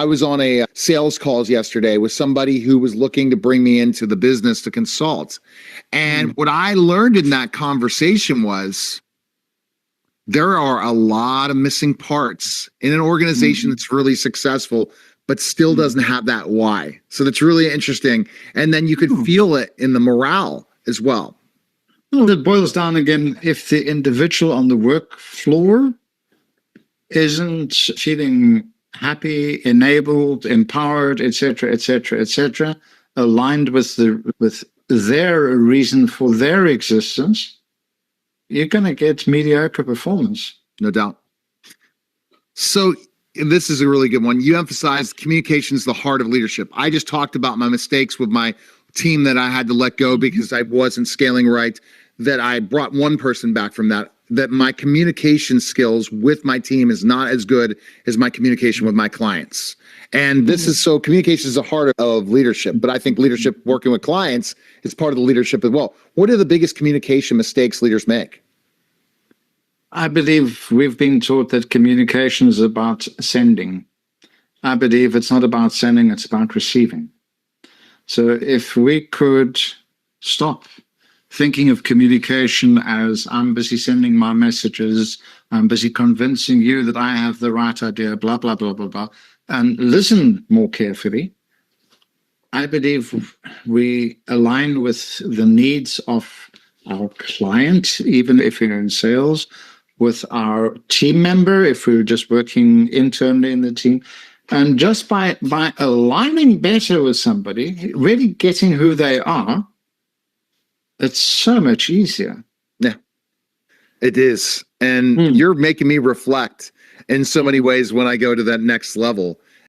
I was on a sales calls yesterday with somebody who was looking to bring me into the business to consult. And what I learned in that conversation was there are a lot of missing parts in an organization that's really successful, but still doesn't have that why. So that's really interesting. And then you could feel it in the morale as well. Well, it boils down again, if the individual on the work floor isn't feeling happy, enabled, empowered, etc., etc., etc., aligned with their reason for their existence, you're going to get mediocre performance. No doubt. So this is a really good one. You emphasized communication is the heart of leadership. I just talked about my mistakes with my team that I had to let go because I wasn't scaling right, that I brought one person back from that my communication skills with my team is not as good as my communication with my clients. And this is so communication is the heart of leadership, but I think leadership working with clients is part of the leadership as well. What are the biggest communication mistakes leaders make? I believe we've been taught that communication is about sending. I believe it's not about sending, it's about receiving. So if we could stop thinking of communication as I'm busy sending my messages, I'm busy convincing you that I have the right idea, blah, blah, blah, blah, blah, and listen more carefully, I believe we align with the needs of our client, even if we're in sales, with our team member, if we're just working internally in the team. And just by aligning better with somebody, really getting who they are, it's so much easier. Yeah, it is. And you're making me reflect in so many ways when I go to that next level.